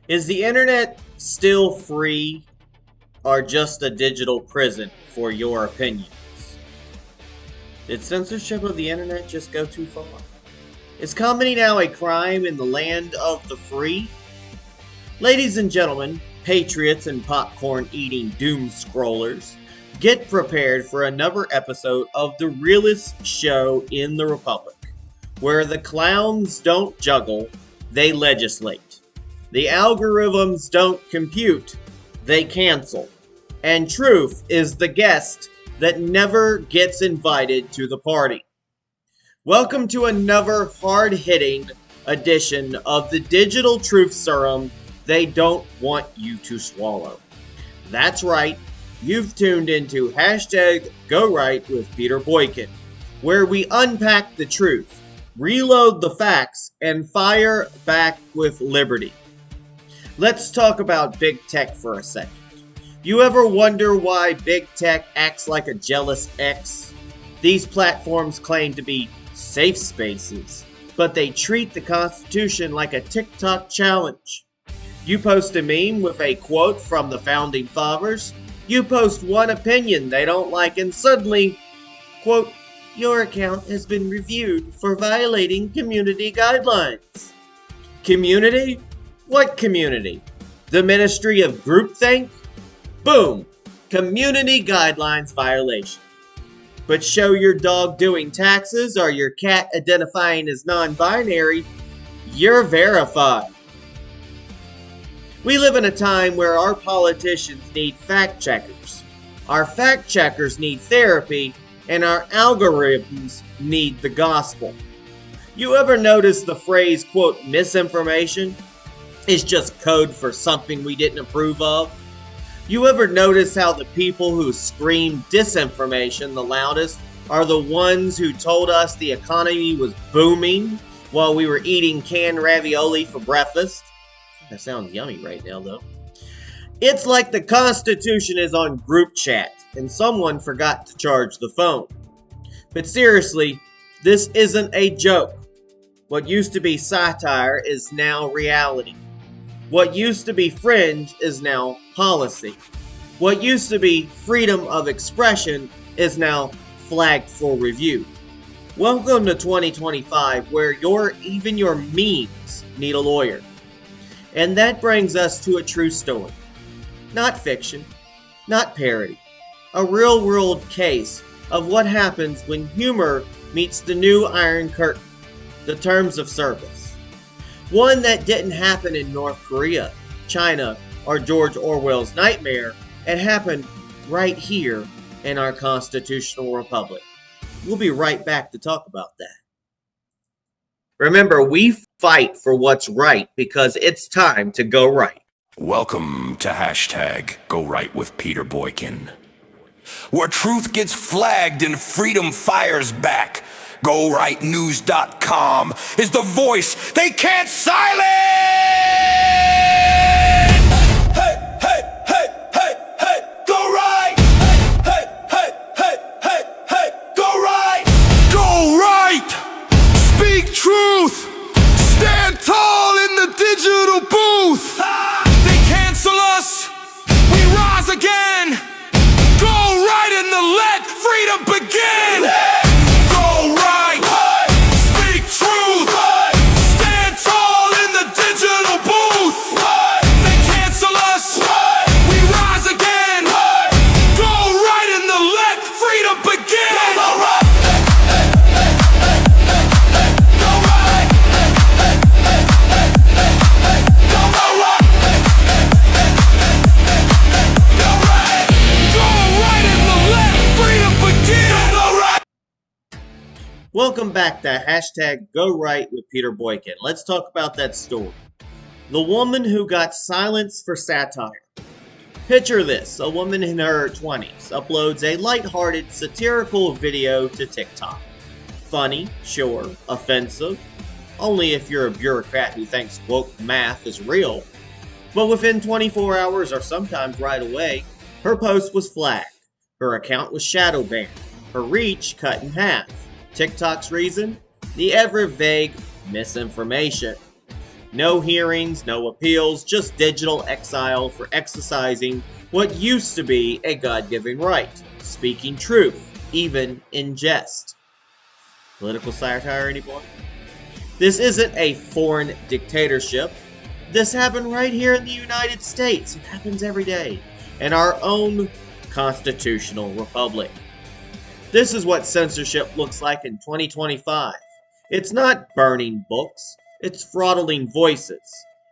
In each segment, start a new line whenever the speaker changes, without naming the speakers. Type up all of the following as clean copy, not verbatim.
Is the internet still free or just a digital prison for your opinions? Did censorship of the internet just go too far? Is comedy now a crime in the land of the free? Ladies and gentlemen, patriots and popcorn-eating doom scrollers, get prepared for another episode of the realest show in the Republic, where the clowns don't juggle, they legislate. The algorithms don't compute, they cancel. And truth is the guest that never gets invited to the party. Welcome to another hard-hitting edition of the digital truth serum they don't want you to swallow. That's right, you've tuned into #GoRight with Peter Boykin, where we unpack the truth, reload the facts, and fire back with liberty. Let's talk about big tech for a second. You ever wonder why big tech acts like a jealous ex? These platforms claim to be safe spaces, but they treat the Constitution like a TikTok challenge. You post a meme with a quote from the Founding Fathers, you post one opinion they don't like, and suddenly, quote, your account has been reviewed for violating community guidelines. Community? What community? The Ministry of Groupthink? Boom! Community guidelines violation. But show your dog doing taxes or your cat identifying as non-binary, you're verified. We live in a time where our politicians need fact checkers, our fact checkers need therapy, and our algorithms need the gospel. You ever notice the phrase, quote, misinformation is just code for something we didn't approve of? You ever notice how the people who scream disinformation the loudest are the ones who told us the economy was booming while we were eating canned ravioli for breakfast? That sounds yummy right now, though. It's like the Constitution is on group chat and someone forgot to charge the phone. But seriously, this isn't a joke. What used to be satire is now reality. What used to be fringe is now policy. What used to be freedom of expression is now flagged for review. Welcome to 2025, where even your memes need a lawyer. And that brings us to a true story. Not fiction, not parody. A real-world case of what happens when humor meets the new Iron Curtain, the terms of service. One that didn't happen in North Korea, China, or George Orwell's nightmare. It happened right here in our constitutional republic. We'll be right back to talk about that. Remember, we fight for what's right because it's time to go right.
Welcome to #GoRight with Peter Boykin, where truth gets flagged and freedom fires back. GoRightNews.com is the voice they can't silence! Hey, hey, hey, hey, hey, go right! Hey, hey, hey, hey, hey, go right! Go right! Speak truth! Stand tall in the digital booth! They cancel us! We rise again! Go right and let freedom begin! Go right! Speak truth! Stand tall in the digital booth! They cancel us! We rise again! Go right and let freedom begin! Go right!
Welcome back to #GoRight with Peter Boykin. Let's talk about that story. The woman who got silenced for satire. Picture this, a woman in her 20s uploads a lighthearted satirical video to TikTok. Funny, sure, offensive, only if you're a bureaucrat who thinks woke math is real. But within 24 hours or sometimes right away, her post was flagged, her account was shadowbanned, her reach cut in half. TikTok's reason? The ever vague misinformation. No hearings, no appeals, just digital exile for exercising what used to be a God-given right, speaking truth, even in jest. Political satire anymore? This isn't a foreign dictatorship. This happened right here in the United States. It happens every day. In our own constitutional republic. This is what censorship looks like in 2025. It's not burning books. It's throttling voices.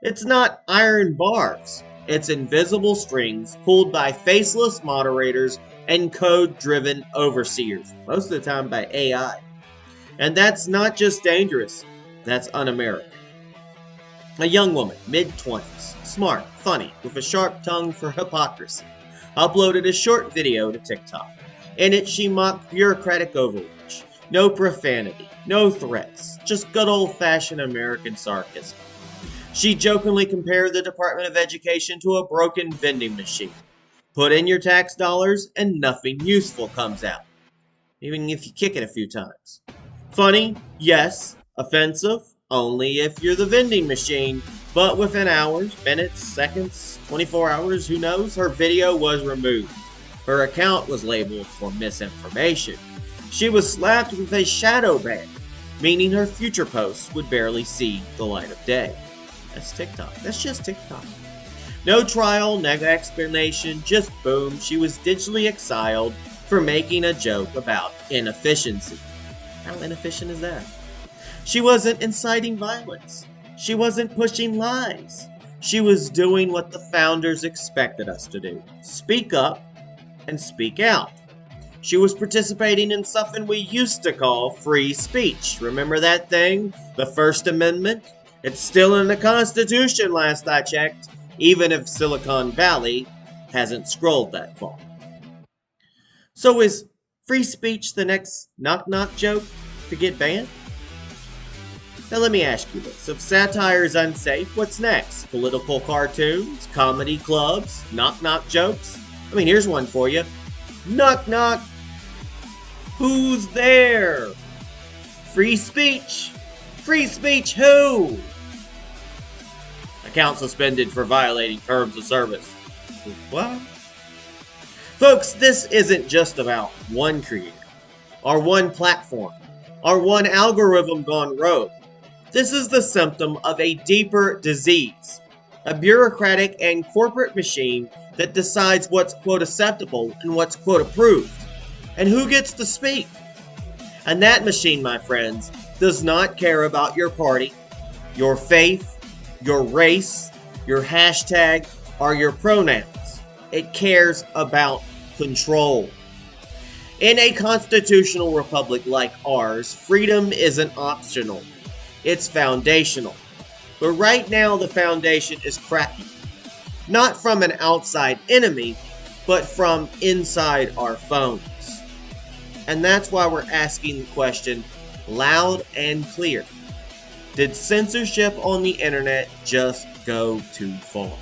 It's not iron bars. It's invisible strings pulled by faceless moderators and code-driven overseers, most of the time by AI. And that's not just dangerous, that's un-American. A young woman, mid-20s, smart, funny, with a sharp tongue for hypocrisy, uploaded a short video to TikTok. In it, she mocked bureaucratic overreach. No profanity, no threats, just good old-fashioned American sarcasm. She jokingly compared the Department of Education to a broken vending machine. Put in your tax dollars and nothing useful comes out, even if you kick it a few times. Funny? Yes. Offensive? Only if you're the vending machine. But within hours, minutes, seconds, 24 hours, who knows, her video was removed. Her account was labeled for misinformation. She was slapped with a shadow ban, meaning her future posts would barely see the light of day. That's TikTok. That's just TikTok. No trial, no explanation, just boom, she was digitally exiled for making a joke about inefficiency. How inefficient is that? She wasn't inciting violence. She wasn't pushing lies. She was doing what the founders expected us to do. Speak up and speak out. She was participating in something we used to call free speech. Remember that thing? The First Amendment? It's still in the Constitution last I checked, even if Silicon Valley hasn't scrolled that far. So is free speech the next knock-knock joke to get banned? Now let me ask you this. If satire is unsafe, what's next? Political cartoons? Comedy clubs? Knock-knock jokes? I mean, here's one for you. Knock-knock. Who's there? Free speech. Free speech who? Account suspended for violating terms of service. What? Folks, this isn't just about one creator, or one platform, or one algorithm gone rogue. This is the symptom of a deeper disease, a bureaucratic and corporate machine that decides what's quote acceptable and what's quote approved, and who gets to speak. And that machine, my friends, does not care about your party, your faith, your race, your hashtag, or your pronouns. It cares about control. In a constitutional republic like ours, freedom isn't optional. It's foundational. But right now the foundation is cracking. Not from an outside enemy, but from inside our phones. And that's why we're asking the question loud and clear. Did censorship on the internet just go too far?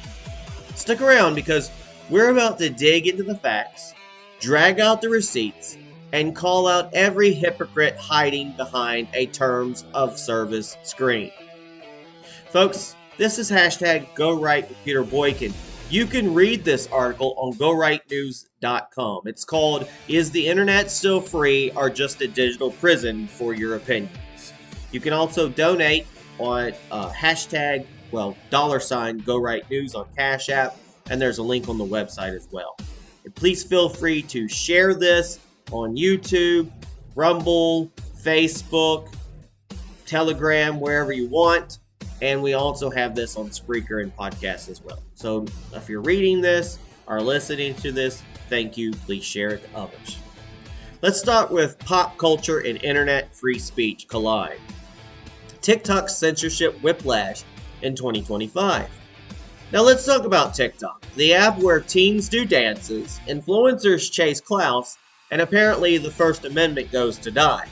Stick around because we're about to dig into the facts, drag out the receipts, and call out every hypocrite hiding behind a terms of service screen. Folks, this is hashtag GoRight with Peter Boykin. You can read this article on GoRightNews.com. It's called, Is the Internet Still Free or Just a Digital Prison for Your Opinions? You can also donate on hashtag, $ GoRightNews on Cash App, and there's a link on the website as well. And please feel free to share this on YouTube, Rumble, Facebook, Telegram, wherever you want. And we also have this on Spreaker and podcasts as well. So if you're reading this or listening to this, thank you. Please share it to others. Let's start with pop culture and internet free speech collide. TikTok's censorship whiplash in 2025. Now let's talk about TikTok, the app where teens do dances, influencers chase clouds, and apparently the First Amendment goes to die.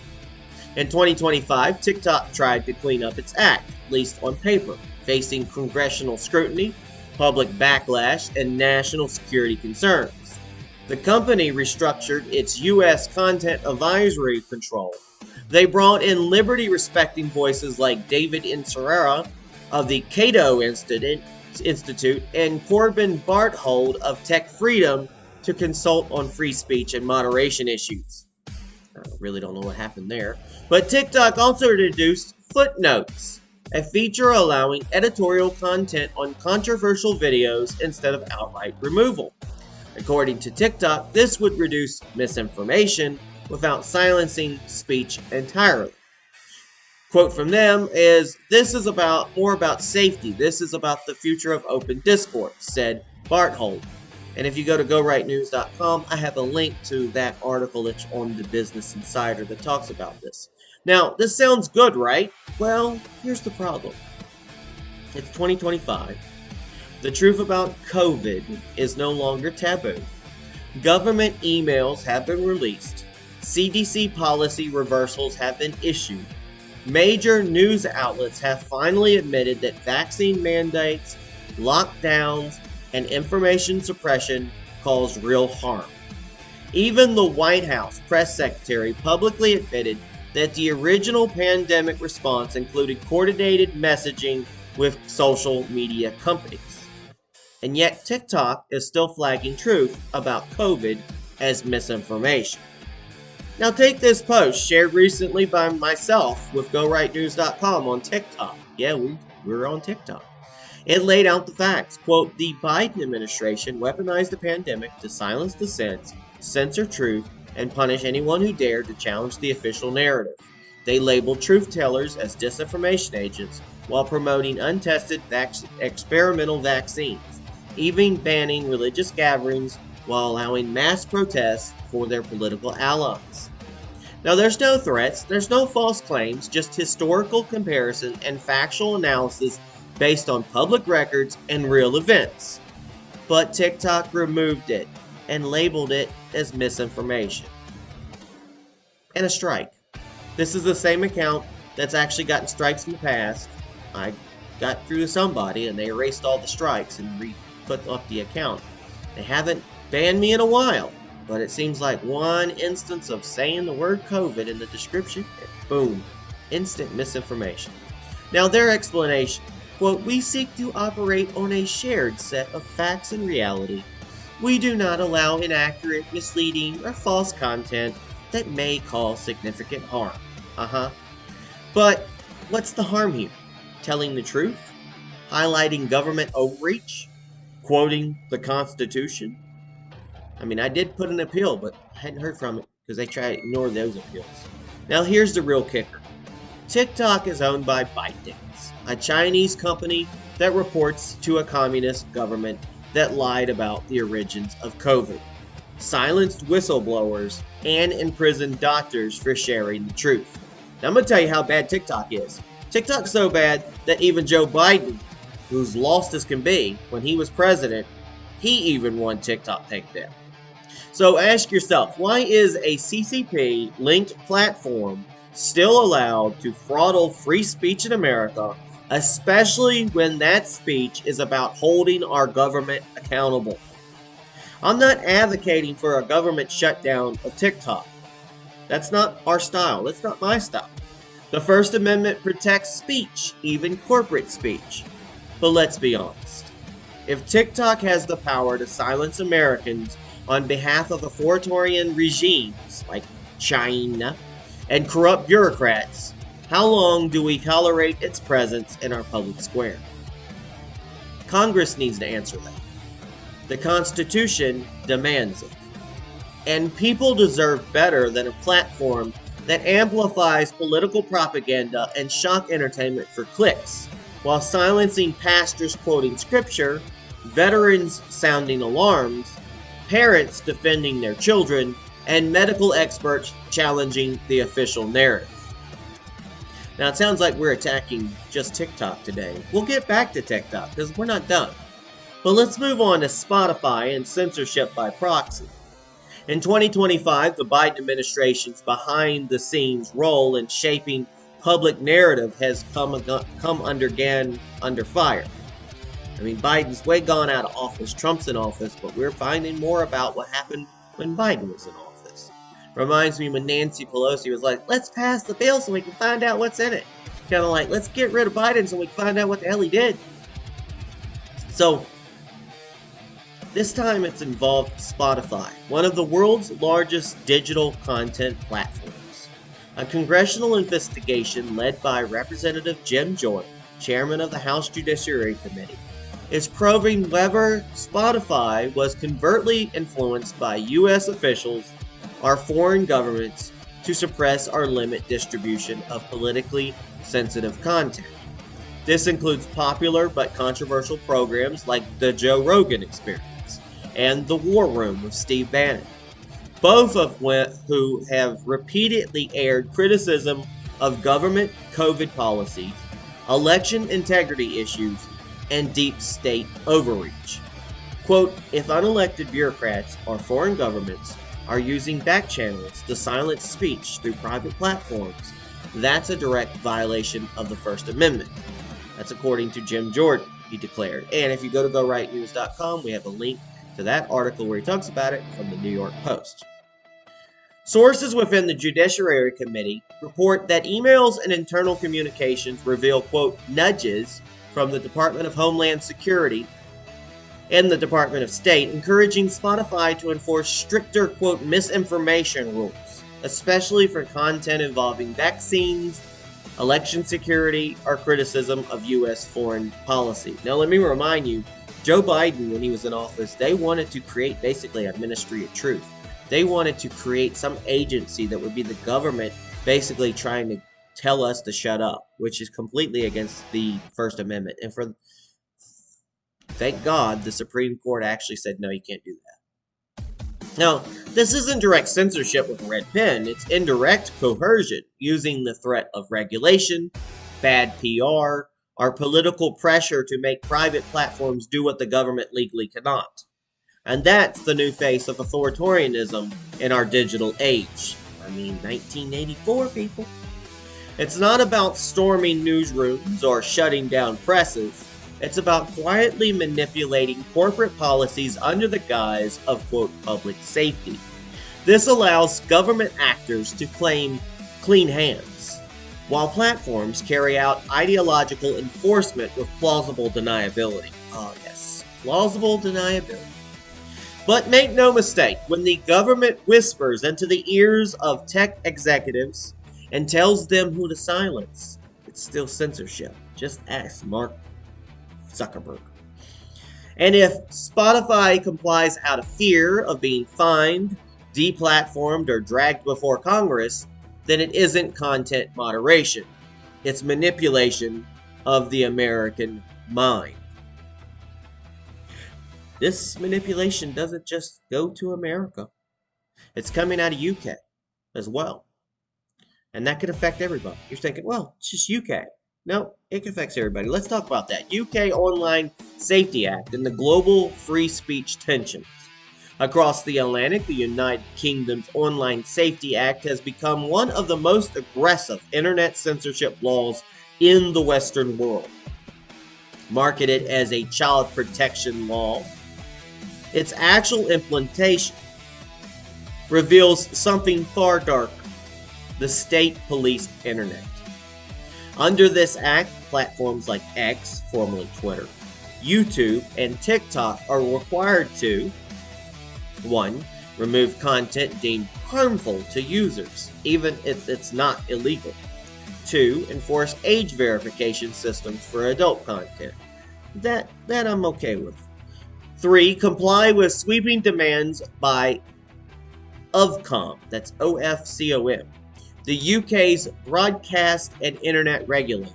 In 2025, TikTok tried to clean up its act, at least on paper, facing congressional scrutiny, public backlash, and national security concerns. The company restructured its U.S. content advisory control. They brought in liberty-respecting voices like David Inserera of the Cato Institute and Corbin Barthold of Tech Freedom to consult on free speech and moderation issues. I really don't know what happened there. But TikTok also introduced footnotes, a feature allowing editorial content on controversial videos instead of outright removal. According to TikTok, this would reduce misinformation without silencing speech entirely. Quote from them is, "This is more about safety. This is about the future of open discourse," said Barthold. And if you go to gorightnews.com, I have a link to that article that's on the Business Insider that talks about this. Now, this sounds good, right? Well, here's the problem. It's 2025. The truth about COVID is no longer taboo. Government emails have been released. CDC policy reversals have been issued. Major news outlets have finally admitted that vaccine mandates, lockdowns, and information suppression cause real harm. Even the White House press secretary publicly admitted that the original pandemic response included coordinated messaging with social media companies. And yet TikTok is still flagging truth about COVID as misinformation. Now take this post shared recently by myself with GoRightNews.com on TikTok. Yeah, we're on TikTok. It laid out the facts. Quote, "The Biden administration weaponized the pandemic to silence dissent, censor truth, and punish anyone who dared to challenge the official narrative. They labeled truth tellers as disinformation agents while promoting untested experimental vaccines, even banning religious gatherings while allowing mass protests for their political allies." Now, there's no threats, there's no false claims, just historical comparison and factual analysis based on public records and real events. But TikTok removed it and labeled it as misinformation. And a strike. This is the same account that's actually gotten strikes in the past. I got through to somebody and they erased all the strikes and put up the account. They haven't banned me in a while, but it seems like one instance of saying the word COVID in the description, and boom, instant misinformation. Now their explanation, quote, "We seek to operate on a shared set of facts and reality. We do not allow inaccurate, misleading, or false content that may cause significant harm." But what's the harm here? Telling the truth? Highlighting government overreach? Quoting the Constitution? I mean, I did put an appeal, but I hadn't heard from it because they try to ignore those appeals. Now here's the real kicker. TikTok is owned by ByteDance, a Chinese company that reports to a communist government that lied about the origins of COVID, silenced whistleblowers, and imprisoned doctors for sharing the truth. Now I'm going to tell you how bad TikTok is. TikTok's so bad that even Joe Biden, who's lost as can be, when he was president, he even won TikTok takedown. So ask yourself, why is a CCP-linked platform still allowed to throttle free speech in America, especially when that speech is about holding our government accountable? I'm not advocating for a government shutdown of TikTok. That's not our style. That's not my style. The First Amendment protects speech, even corporate speech. But let's be honest. If TikTok has the power to silence Americans on behalf of authoritarian regimes like China and corrupt bureaucrats, how long do we tolerate its presence in our public square? Congress needs to answer that. The Constitution demands it. And people deserve better than a platform that amplifies political propaganda and shock entertainment for clicks, while silencing pastors quoting scripture, veterans sounding alarms, parents defending their children, and medical experts challenging the official narrative. Now, it sounds like we're attacking just TikTok today. We'll get back to TikTok because we're not done. But let's move on to Spotify and censorship by proxy. In 2025, the Biden administration's behind-the-scenes role in shaping public narrative has come under fire. I mean, Biden's way gone out of office, Trump's in office, but we're finding more about what happened when Biden was in office. Reminds me when Nancy Pelosi was like, let's pass the bill so we can find out what's in it. kind of like, let's get rid of Biden so we can find out what the hell he did. So this time it's involved Spotify, one of the world's largest digital content platforms. A congressional investigation led by Representative Jim Jordan, chairman of the House Judiciary Committee, is probing whether Spotify was covertly influenced by U.S. officials or foreign governments to suppress or limit distribution of politically sensitive content. This includes popular but controversial programs like The Joe Rogan Experience and The War Room with Steve Bannon, both of who have repeatedly aired criticism of government COVID policies, election integrity issues, and deep state overreach. Quote, if unelected bureaucrats or foreign governments are using back channels to silence speech through private platforms, that's a direct violation of the First Amendment. That's according to Jim Jordan, he declared. And if you go to GoRightNews.com, we have a link to that article where he talks about it from the New York Post. Sources within the Judiciary Committee report that emails and internal communications reveal, quote, nudges from the Department of Homeland Security and the Department of State encouraging Spotify to enforce stricter, quote, misinformation rules, especially for content involving vaccines, election security, or criticism of U.S. foreign policy. Now, let me remind you, Joe Biden, when he was in office, they wanted to create basically a ministry of truth. They wanted to create some agency that would be the government basically trying to tell us to shut up, which is completely against the First Amendment. And thank God the Supreme Court actually said, no, you can't do that. Now, this isn't direct censorship with a red pen. It's indirect coercion using the threat of regulation, bad PR, or political pressure to make private platforms do what the government legally cannot. And that's the new face of authoritarianism in our digital age. 1984, people. It's not about storming newsrooms or shutting down presses. It's about quietly manipulating corporate policies under the guise of, quote, public safety. This allows government actors to claim clean hands, while platforms carry out ideological enforcement with plausible deniability. Oh, yes, plausible deniability. But make no mistake, when the government whispers into the ears of tech executives and tells them who to silence, it's still censorship. Just ask Mark Zuckerberg. And if Spotify complies out of fear of being fined, deplatformed, or dragged before Congress, then it isn't content moderation. It's manipulation of the American mind. This manipulation doesn't just go to America. It's coming out of UK as well. And that could affect everybody. You're thinking, well, it's just UK. No, it affects everybody. Let's talk about that. UK Online Safety Act and the global free speech tensions. Across the Atlantic, the United Kingdom's Online Safety Act has become one of the most aggressive internet censorship laws in the Western world. Marketed as a child protection law, its actual implementation reveals something far darker: the state-policed internet. Under this act, platforms like X, formerly Twitter, YouTube, and TikTok are required to 1. Remove content deemed harmful to users, even if it's not illegal. 2. Enforce age verification systems for adult content. That I'm okay with. 3. Comply with sweeping demands by Ofcom, that's OFCOM, the UK's broadcast and internet regulator,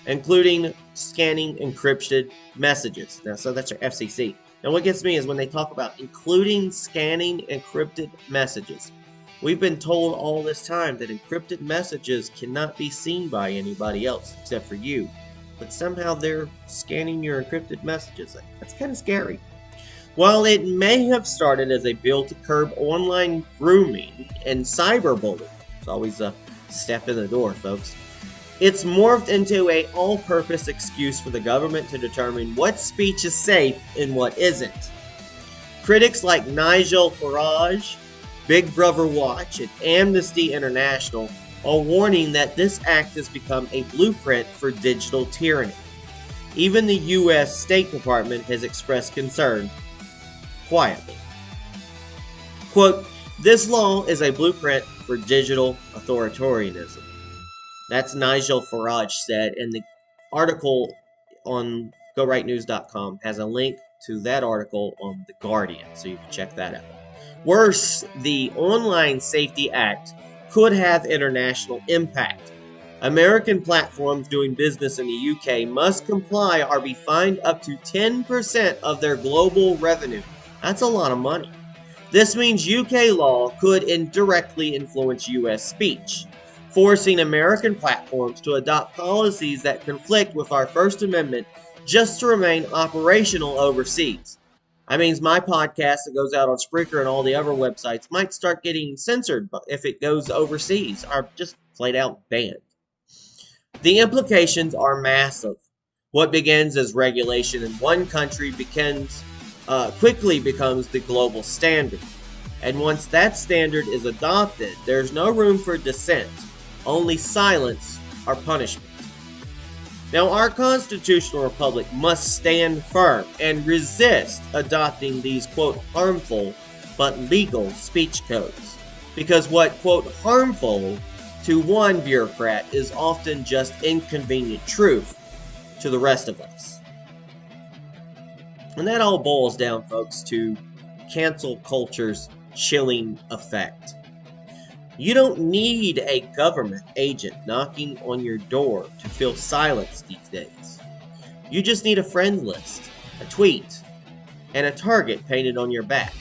including scanning encrypted messages. Now, so that's your FCC. Now, what gets me is when they talk about including scanning encrypted messages. We've been told all this time that encrypted messages cannot be seen by anybody else except for you. But somehow they're scanning your encrypted messages. That's kind of scary. While it may have started as a bill to curb online grooming and cyberbullying, it's always a step in the door, folks, it's morphed into an all-purpose excuse for the government to determine what speech is safe and what isn't. Critics like Nigel Farage, Big Brother Watch, and Amnesty International while warning that this act has become a blueprint for digital tyranny. Even the U.S. State Department has expressed concern, quietly. Quote, "This law is a blueprint for digital authoritarianism." That's Nigel Farage said, and the article on GoRightNews.com has a link to that article on The Guardian, so you can check that out. Worse, the Online Safety Act could have international impact. American platforms doing business in the UK must comply or be fined up to 10% of their global revenue. That's a lot of money. This means UK law could indirectly influence US speech, forcing American platforms to adopt policies that conflict with our First Amendment just to remain operational overseas. That means my podcast that goes out on Spreaker and all the other websites might start getting censored if it goes overseas, or just flat out banned. The implications are massive. What begins as regulation in one country quickly becomes the global standard. And once that standard is adopted, there's no room for dissent, only silence or punishment. Now, our constitutional republic must stand firm and resist adopting these, quote, harmful but legal speech codes. Because what, quote, harmful to one bureaucrat is often just inconvenient truth to the rest of us. And that all boils down, folks, to cancel culture's chilling effect. You don't need a government agent knocking on your door to feel silenced these days. You just need a friend list, a tweet, and a target painted on your back.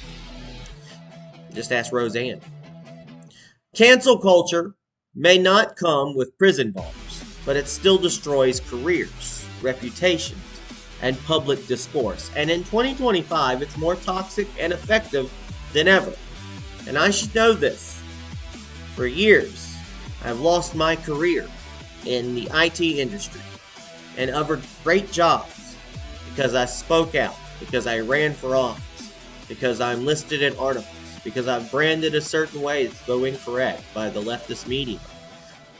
Just ask Roseanne. Cancel culture may not come with prison bars, but it still destroys careers, reputations, and public discourse. And in 2025, it's more toxic and effective than ever. And I should know this. For years, I've lost my career in the IT industry and other great jobs because I spoke out, because I ran for office, because I'm listed in articles, because I've branded a certain way that's so incorrect by the leftist media.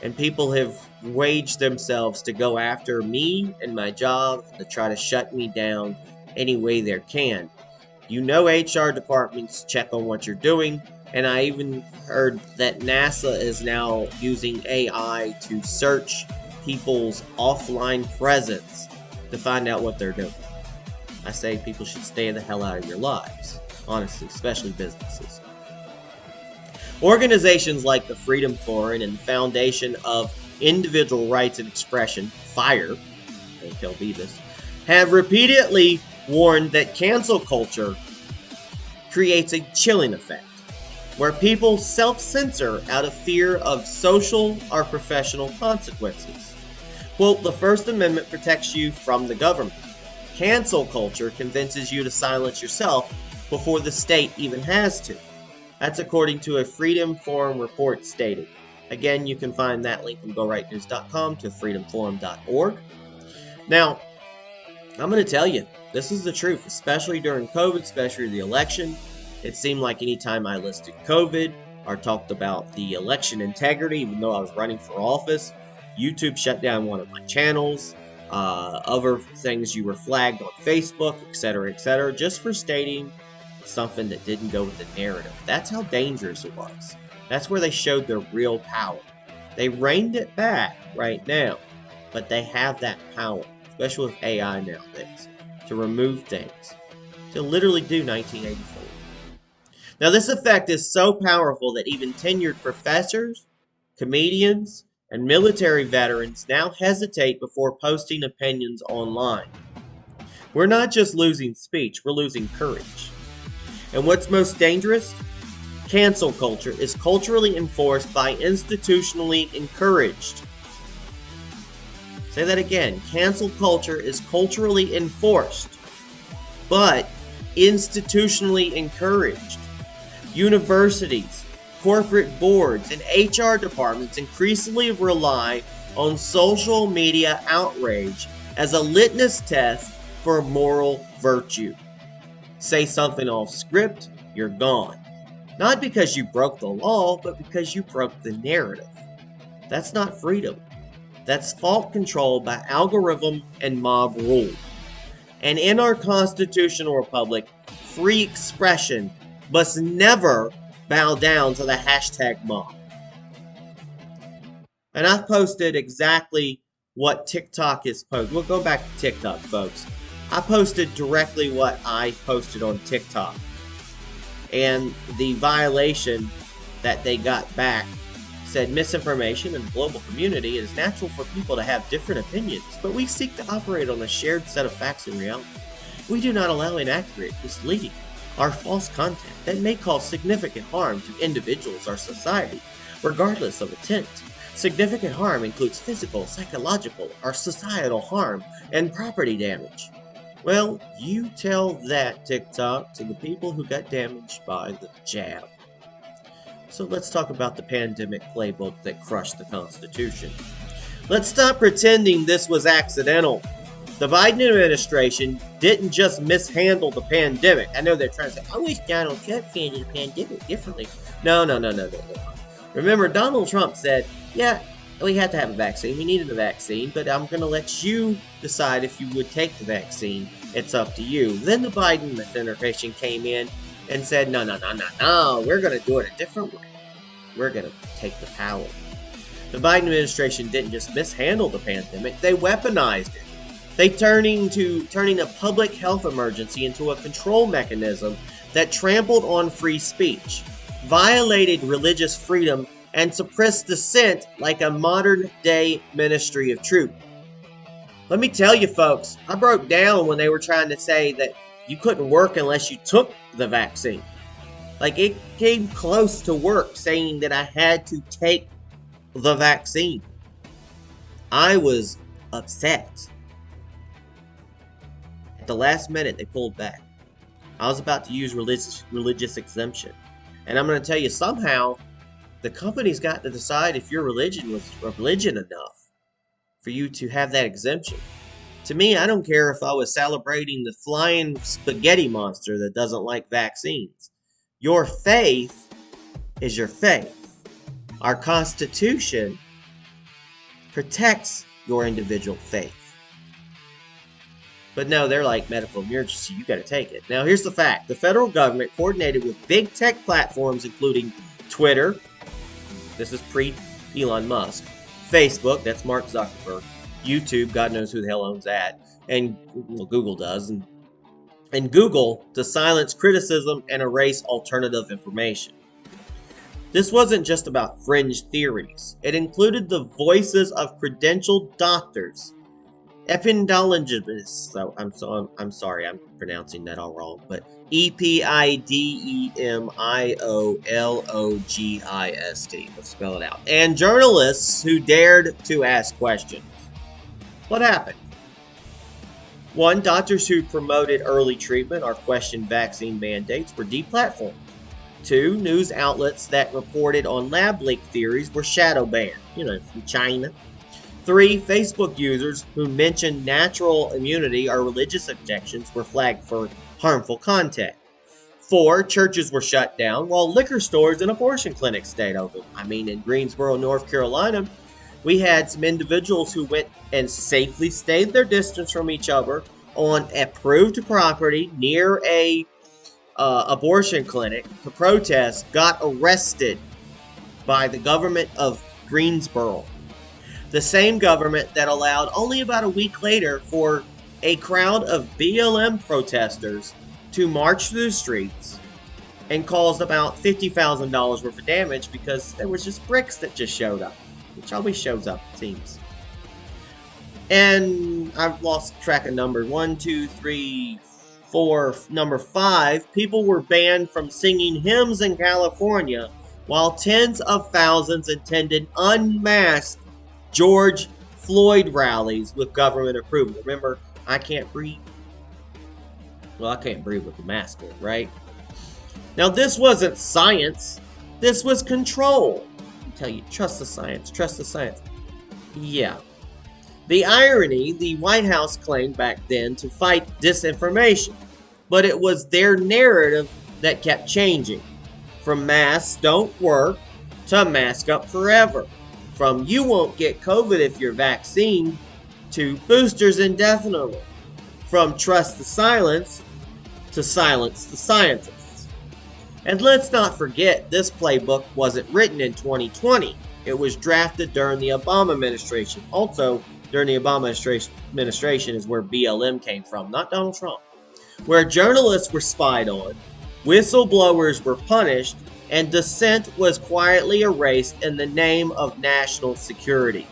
And people have waged themselves to go after me and my job, to try to shut me down any way they can. You know, HR departments check on what you're doing. And I even heard that NASA is now using AI to search people's offline presence to find out what they're doing. I say people should stay the hell out of your lives, honestly, especially businesses. Organizations like the Freedom Forum and the Foundation of Individual Rights and Expression, FIRE, they'll be this, have repeatedly warned that cancel culture creates a chilling effect, where people self-censor out of fear of social or professional consequences. Quote, "The First Amendment protects you from the government. Cancel culture convinces you to silence yourself before the state even has to." That's according to a Freedom Forum report stated. Again, you can find that link from GoRightNews.com to freedomforum.org. Now, I'm going to tell you, this is the truth, especially during COVID, especially the election. It seemed like anytime I listed COVID or talked about the election integrity, even though I was running for office, YouTube shut down one of my channels. Other things you were flagged on Facebook, etc., just for stating something that didn't go with the narrative. That's how dangerous it was. That's where they showed their real power. They reined it back right now, but they have that power, especially with AI nowadays, to remove things, to literally do 1984. Now, this effect is so powerful that even tenured professors, comedians, and military veterans now hesitate before posting opinions online. We're not just losing speech, we're losing courage. And what's most dangerous? Cancel culture is culturally enforced by institutionally encouraged. Say that again. Cancel culture is culturally enforced, but institutionally encouraged. Universities, corporate boards, and HR departments increasingly rely on social media outrage as a litmus test for moral virtue. Say something off script, you're gone. Not because you broke the law, but because you broke the narrative. That's not freedom. That's fault control by algorithm and mob rule. And in our constitutional republic, free expression must never bow down to the hashtag mob. And I've posted exactly what TikTok is posted. We'll go back to TikTok, folks. I posted directly what I posted on TikTok. And the violation that they got back said misinformation in the global community. It is natural for people to have different opinions, but we seek to operate on a shared set of facts and reality. We do not allow inaccurate, misleading, or false content that may cause significant harm to individuals or society, regardless of intent. Significant harm includes physical, psychological, or societal harm and property damage. Well, you tell that, TikTok, to the people who got damaged by the jab. So let's talk about the pandemic playbook that crushed the Constitution. Let's stop pretending this was accidental. The Biden administration didn't just mishandle the pandemic. I know they're trying to say, I wish Donald Trump handled the pandemic differently. No. Remember, Donald Trump said, yeah, we had to have a vaccine. We needed a vaccine, but I'm going to let you decide if you would take the vaccine. It's up to you. Then the Biden administration came in and said, no, we're going to do it a different way. We're going to take the power. The Biden administration didn't just mishandle the pandemic, they weaponized it. They turning a public health emergency into a control mechanism that trampled on free speech, violated religious freedom, and suppressed dissent like a modern-day ministry of truth. Let me tell you, folks, I broke down when they were trying to say that you couldn't work unless you took the vaccine. Like, it came close to work saying that I had to take the vaccine. I was upset. At the last minute, they pulled back. I was about to use religious exemption. And I'm going to tell you, somehow, the company's got to decide if your religion was religion enough for you to have that exemption. To me, I don't care if I was celebrating the flying spaghetti monster that doesn't like vaccines. Your faith is your faith. Our Constitution protects your individual faith. But no, they're like medical emergency. You got to take it. Now, here's the fact. The federal government coordinated with big tech platforms, including Twitter. This is pre-Elon Musk. Facebook, that's Mark Zuckerberg. YouTube, God knows who the hell owns that. And well, Google does. And Google to silence criticism and erase alternative information. This wasn't just about fringe theories. It included the voices of credentialed doctors, epidemiologists. So I'm sorry, I'm pronouncing that all wrong, but epidemiologist. Let's spell it out. And journalists who dared to ask questions. What happened? 1. Doctors who promoted early treatment or questioned vaccine mandates were deplatformed. 2. News outlets that reported on lab leak theories were shadow banned, from China. 3. Facebook users who mentioned natural immunity or religious objections were flagged for harmful content. 4. Churches were shut down while liquor stores and abortion clinics stayed open. In Greensboro, North Carolina, we had some individuals who went and safely stayed their distance from each other on approved property near a abortion clinic to protest, got arrested by the government of Greensboro. The same government that allowed only about a week later for a crowd of BLM protesters to march through the streets and caused about $50,000 worth of damage because there was just bricks that just showed up, which always shows up, it seems. And I've lost track of numbers. 1, 2, 3, 4. Number 5, people were banned from singing hymns in California while tens of thousands attended unmasked George Floyd rallies with government approval. Remember, I can't breathe. Well, I can't breathe with the mask on, right? Now, this wasn't science. This was control. I tell you, trust the science. Trust the science. Yeah. The irony, the White House claimed back then to fight disinformation, but it was their narrative that kept changing. From masks don't work to mask up forever. From "you won't get COVID if you're vaccinated" to "boosters indefinitely." From "trust the silence" to "silence the scientists." And let's not forget, this playbook wasn't written in 2020. It was drafted during the Obama administration. Also, during the Obama administration is where BLM came from, not Donald Trump. Where journalists were spied on, whistleblowers were punished, and dissent was quietly erased in the name of national security.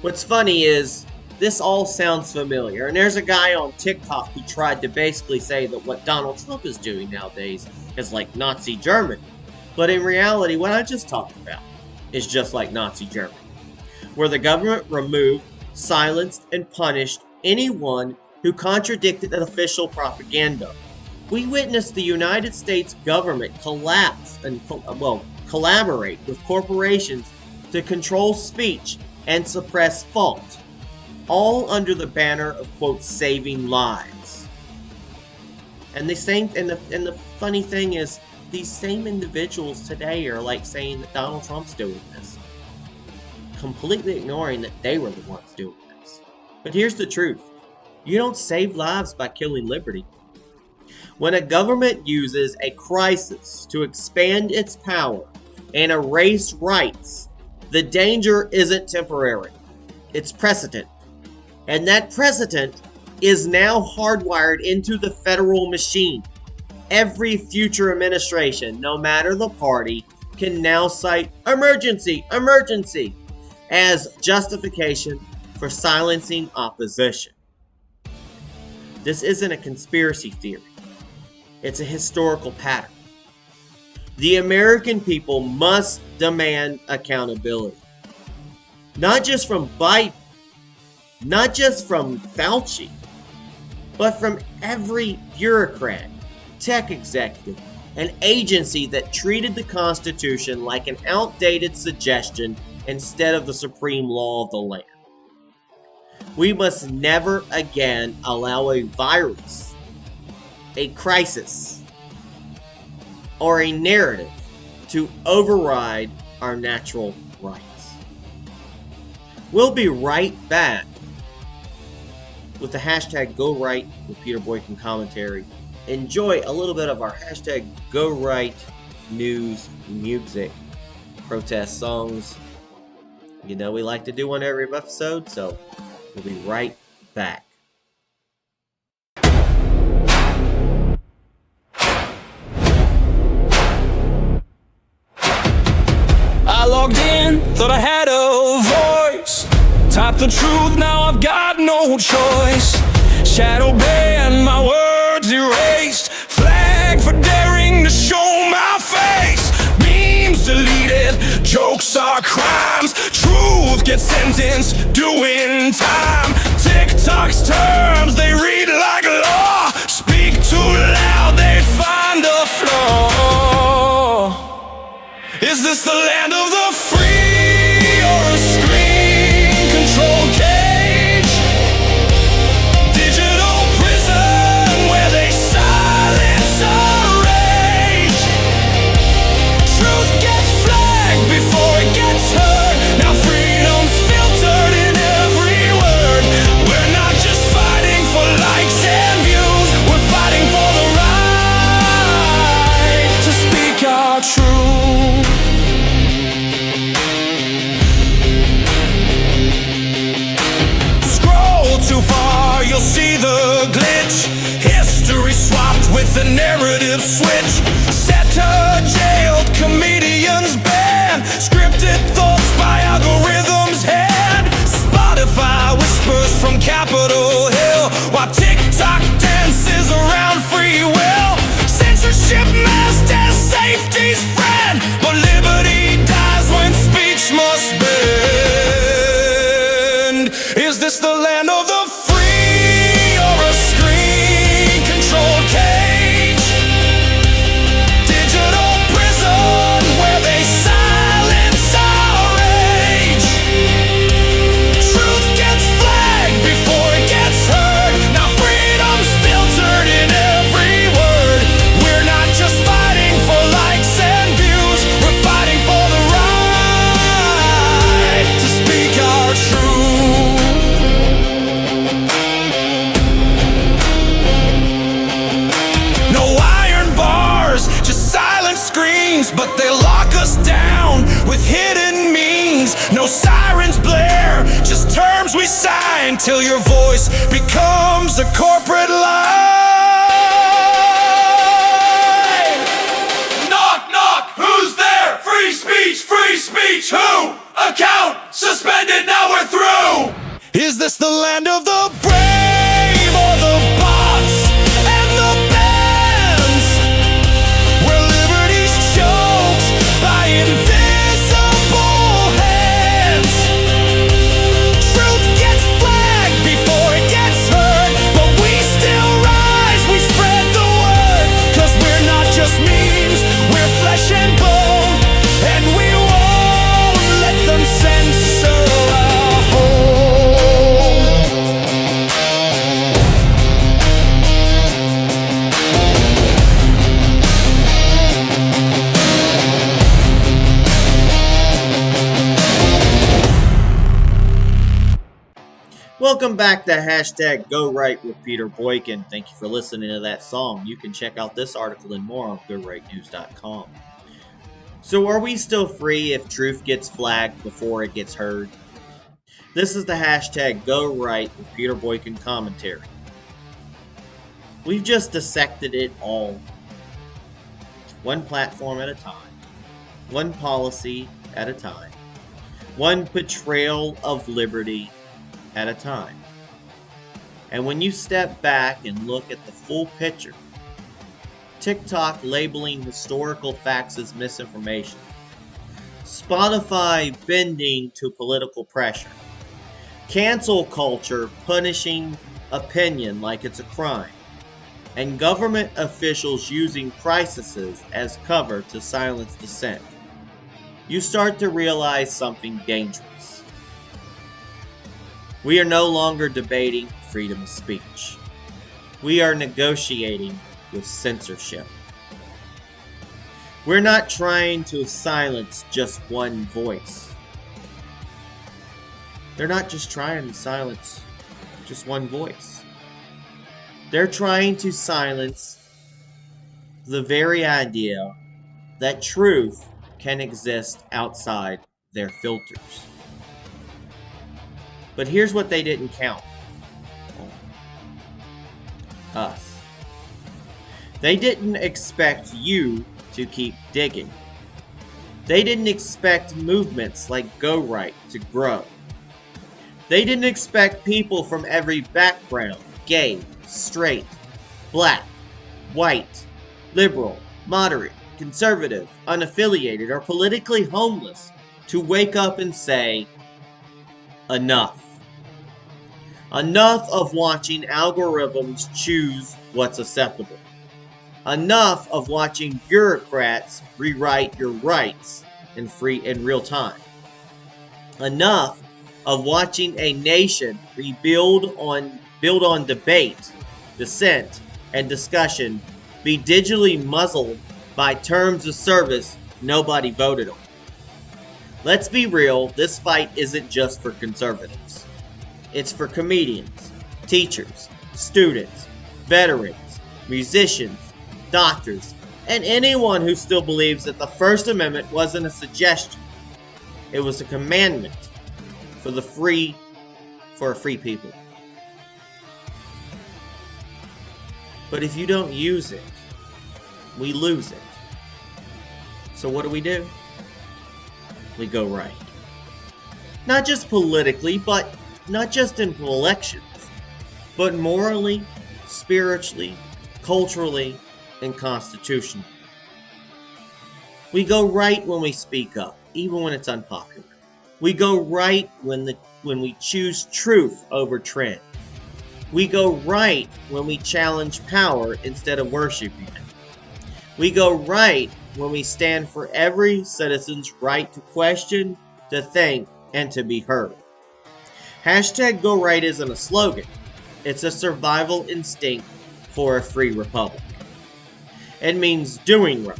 What's funny is, this all sounds familiar, and there's a guy on TikTok who tried to basically say that what Donald Trump is doing nowadays is like Nazi Germany. But in reality, what I just talked about is just like Nazi Germany, where the government removed, silenced, and punished anyone who contradicted an official propaganda. We witnessed the United States government collapse and collaborate with corporations to control speech and suppress thought, all under the banner of, quote, saving lives. And the funny thing is, these same individuals today are like saying that Donald Trump's doing this, completely ignoring that they were the ones doing this. But here's the truth. You don't save lives by killing liberty. When a government uses a crisis to expand its power and erase rights, the danger isn't temporary. It's precedent. And that precedent is now hardwired into the federal machine. Every future administration, no matter the party, can now cite emergency as justification for silencing opposition. This isn't a conspiracy theory. It's a historical pattern. The American people must demand accountability. Not just from Biden, not just from Fauci, but from every bureaucrat, tech executive, and agency that treated the Constitution like an outdated suggestion instead of the supreme law of the land. We must never again allow a virus, a crisis, or a narrative to override our natural rights. We'll be right back with the hashtag #GoRight with Peter Boykin commentary. Enjoy a little bit of our hashtag #GoRight news, music, protest songs. You know we like to do one every episode, so we'll be right back.
I logged in, thought I had a voice. Typed the truth, now I've got no choice. Shadow banned, my words erased. Flag for daring to show my face. Memes deleted, jokes are crimes. Truth gets sentenced, doing time. TikTok's terms, they read like law. Speak too loud, they find a flaw. Is this the land of the free or a screen-controlled cage? Digital prison where they silence our rage. Truth gets flagged before it gets heard. Now freedom's filtered in every word. We're not just fighting for likes and views. We're fighting for the right to speak our truth. Too far, you'll see the glitch. History swapped with the narrative switch. Set to jailed, comedians banned. Scripted thoughts by algorithms hand. Spotify whispers from Capitol Hill, while TikTok dances around free will. Censorship masked as safety's friend, but liberty dies when speech must bend. Is this the land of the free or a screen-controlled cage? Digital prison where they silence our No sirens blare, just terms we sign till your voice becomes a corporate line. Knock, knock, who's there? Free speech, who? Account suspended, now we're through. Is this the land of the brave or the bots and the bands, where liberty's choked by invisible hands? Truth gets flagged before it gets heard, but we still rise, we spread the word, 'cause we're not just memes, we're flesh and bone, and we won't let them censor our home.
Welcome back to hashtag Go Right with Peter Boykin. Thank you for listening to that song. You can check out this article and more on GoRightNews.com. So are we still free if truth gets flagged before it gets heard? This is the hashtag Go Right with Peter Boykin commentary. We've just dissected it all. One platform at a time. One policy at a time. One portrayal of liberty at a time. And when you step back and look at the full picture, TikTok labeling historical facts as misinformation, Spotify bending to political pressure, cancel culture punishing opinion like it's a crime, and government officials using crises as cover to silence dissent, you start to realize something dangerous. We are no longer debating freedom of speech. We are negotiating with censorship. We're not trying to silence just one voice. They're not just trying to silence just one voice. They're trying to silence the very idea that truth can exist outside their filters. But here's what they didn't count on. Us. They didn't expect you to keep digging. They didn't expect movements like Go Right to grow. They didn't expect people from every background, gay, straight, black, white, liberal, moderate, conservative, unaffiliated, or politically homeless, to wake up and say, enough. Enough of watching algorithms choose what's acceptable. Enough of watching bureaucrats rewrite your rights in real time. Enough of watching a nation build on debate, dissent, and discussion be digitally muzzled by terms of service nobody voted on. Let's be real, this fight isn't just for conservatives. It's for comedians, teachers, students, veterans, musicians, doctors, and anyone who still believes that the First Amendment wasn't a suggestion. It was a commandment for a free people. But if you don't use it, we lose it. So what do? We go right. Not just politically, but not just in elections, but morally, spiritually, culturally, and constitutionally. We go right when we speak up, even when it's unpopular. We go right when we choose truth over trend. We go right when we challenge power instead of worshiping it. We go right when we stand for every citizen's right to question, to think, and to be heard. Hashtag Go Right isn't a slogan. It's a survival instinct for a free republic. It means doing right,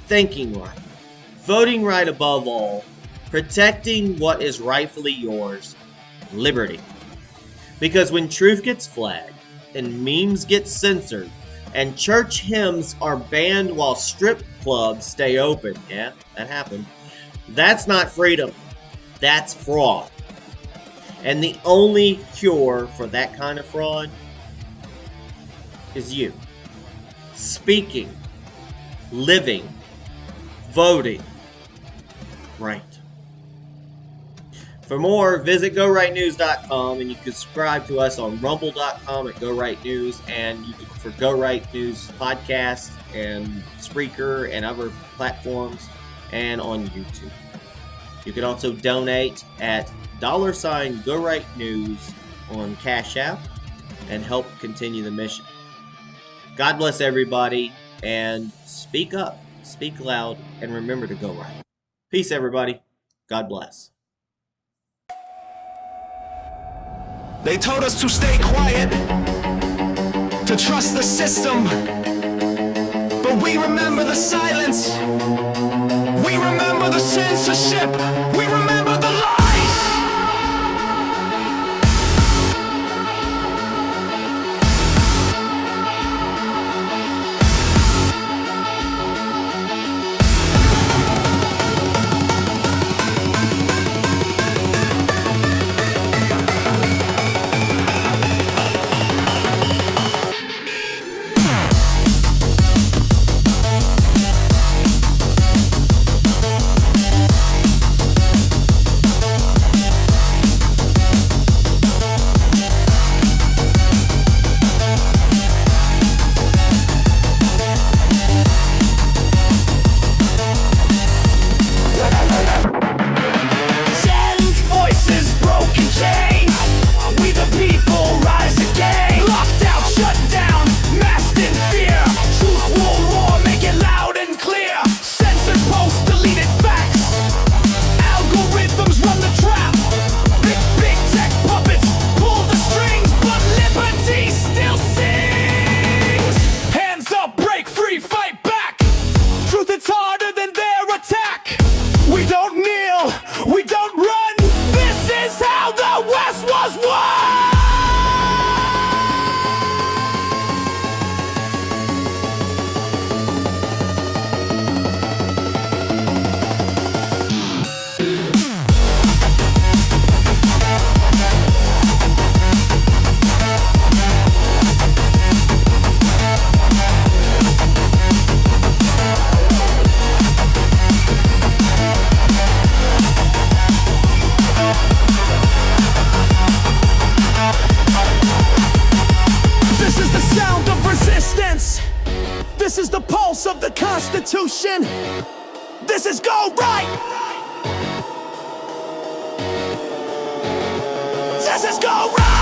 thinking right, voting right above all, protecting what is rightfully yours, liberty. Because when truth gets flagged, and memes get censored, and church hymns are banned while strip clubs stay open, yeah, that happened, that's not freedom. That's fraud. And the only cure for that kind of fraud is you. Speaking, living, voting right. For more, visit GoRightNews.com, and you can subscribe to us on Rumble.com at GoRightNews, and you can for Go Right News podcast and Spreaker and other platforms, and on YouTube. You can also donate at $ Go Right News on Cash App and help continue the mission. God bless everybody, and speak up, speak loud, and remember to go right. Peace, everybody. God bless.
They told us to stay quiet, to trust the system, but we remember the silence, we remember the censorship, we remember the lies. This is the pulse of the Constitution. This is Go Right. This is Go Right.